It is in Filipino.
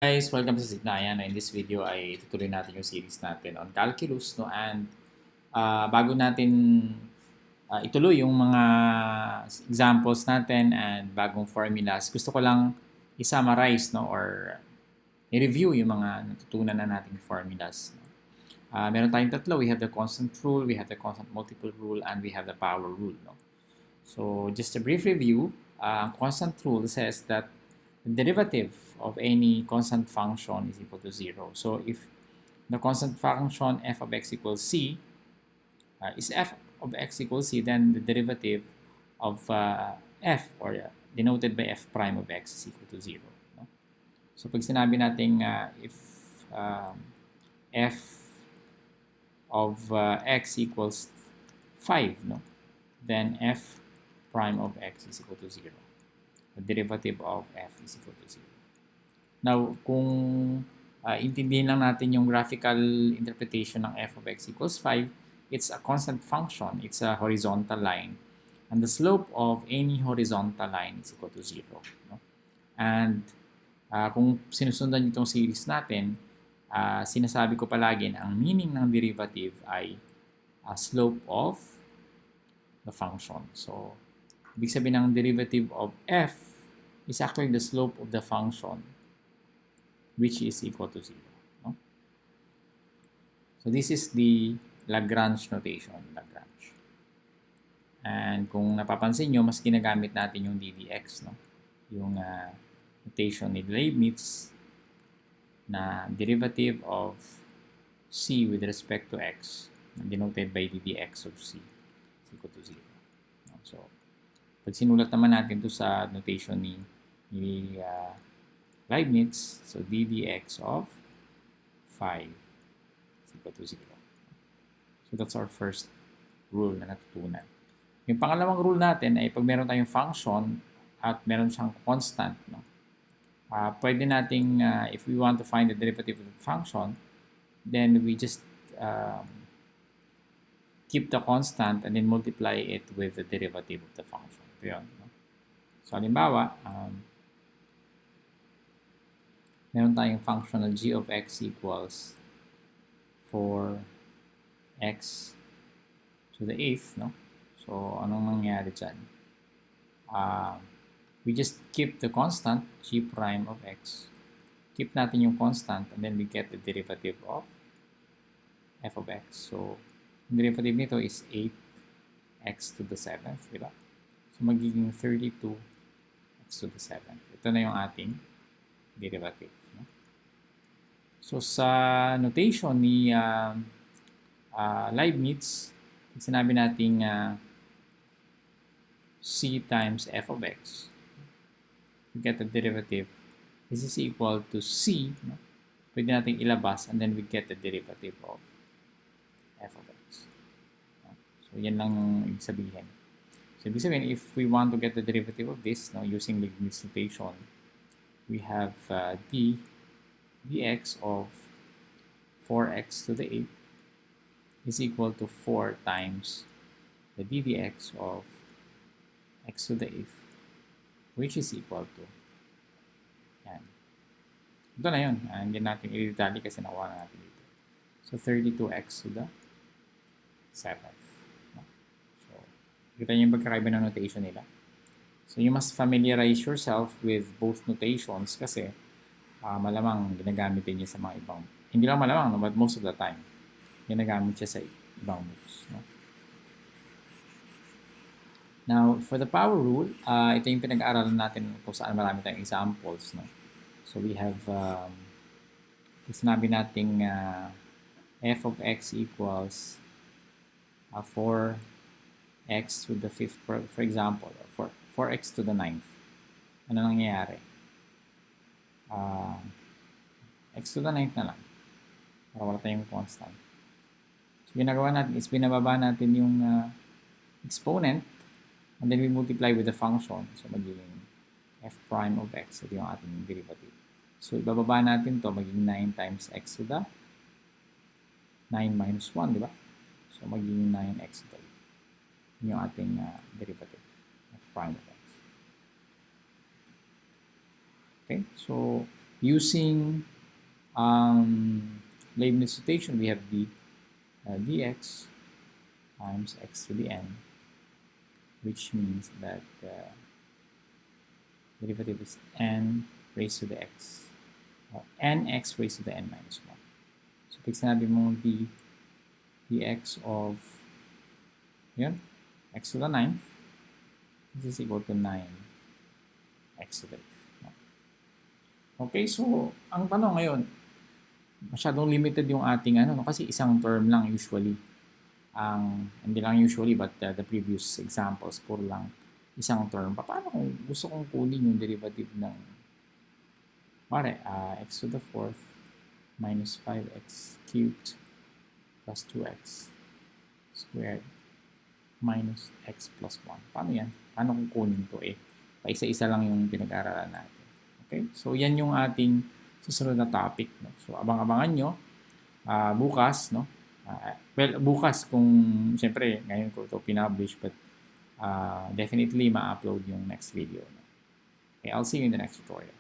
Guys, welcome sa Signayan. In this video ay tutuloy natin yung series natin on calculus, no? And bago natin ituloy yung mga examples natin and bagong formulas, gusto ko lang i-summarize, no, or i-review yung mga natutunan na nating formulas. No? Meron tayong tatlo. We have the constant rule, we have the constant multiple rule, and we have the power rule. No? So just a brief review. Constant rule says that the derivative of any constant function is equal to 0. So if the constant function f of x equals c is f of x equals c, then the derivative of f, or denoted by f prime of x, is equal to 0. No? So pag sinabi natin if f of x equals 5, no? Then f prime of x is equal to 0. The derivative of f is equal to 0. Now, kung intindihin lang natin yung graphical interpretation ng f of x equals 5, it's a constant function. It's a horizontal line. And the slope of any horizontal line is equal to 0. No? And kung sinusundan itong series natin, sinasabi ko palagi na ang meaning ng derivative ay slope of the function. So, ibig sabihin ng derivative of f is actually the slope of the function, which is equal to 0. No? So this is the Lagrange notation, Lagrange. And kung napapansin nyo, mas ginagamit natin yung ddx, no? Yung notation ni Leibniz na derivative of c with respect to x, denoted by ddx of c is equal to 0. No? So, pag sinulat naman natin ito sa notation ni Leibniz, so ddx of 5 is equal to 0. So that's our first rule na natutunan. Yung pangalawang rule natin ay pag meron tayong function at meron siyang constant, no? Pwede nating, if we want to find the derivative of the function, then we just keep the constant and then multiply it with the derivative of the function. Ito yun, no? So, halimbawa, meron tayong function na g of x equals 4x to the 8th, no? So, anong nangyari dyan? We just keep the constant, g prime of x. Keep natin yung constant, and then we get the derivative of f of x. So, yung derivative nito is 8x to the 7th, di ba? So, magiging 32x to the 7th. Ito na yung ating derivative. No? So, sa notation ni Leibniz, sinabi nating c times f of x. We get the derivative. This is equal to c. No? Pwede natin ilabas, and then we get the derivative of f of x. No? So, yan lang yung ibig sabihin. So, ibig sabihin, if we want to get the derivative of this, no, using Leibniz notation, we have dx of 4x to the 8th is equal to 4 times the ddx of x to the 8th, which is equal to, yan. Ito na yun. Hindi natin i-detalye kasi nakuha na natin dito. So, 32x to the 7th. No? So, kita niyo yung pagkakaiba ng notation nila. So, you must familiarize yourself with both notations kasi malamang ginagamit din niya sa mga ibang, hindi lang malamang, no, but most of the time, ginagamit siya sa ibang books. No? Now, for the power rule, ito yung pinag-aaralan natin kung saan marami tayong examples. No? So, we have, sinabi nating f of x equals 4x to the 5th, for example, 4x to the 9th. Ano nangyayari? X to the 9th na lang. Para wala tayong constant. So, ginagawa natin is binababa natin yung exponent, and then we multiply with the function. So, magiging f prime of x. Ito yung ating derivative. So, ibababa natin to magiging 9 times x to the 9 minus 1, di ba? So, magiging 9x to the 8. Yung ating derivative, f prime of x. Okay? So, using Leibniz notation, we have dx times x to the n, which means that derivative is n raised to the x, or nx raised to the n minus 1. So, pag sinabi mo dx of x to the 9th, this is equal to 9x to the 8th. Okay, so ang tanong ngayon, masyadong limited yung ating kasi isang term lang usually. Hindi lang usually, but the previous examples, puro lang isang term. Paano kung gusto kong kunin yung derivative ng x to the 4th minus 5x cubed plus 2x squared minus x plus 1. Paano yan? Paano kung kunin to paisa-isa lang yung pinag-aaralan natin. Okay? So, yan yung ating susunod na topic. No? So, abang-abangan nyo bukas, no? Well, bukas kung, siyempre, ngayon ko ito pinablish, but definitely ma-upload yung next video. No? Okay, I'll see you in the next tutorial.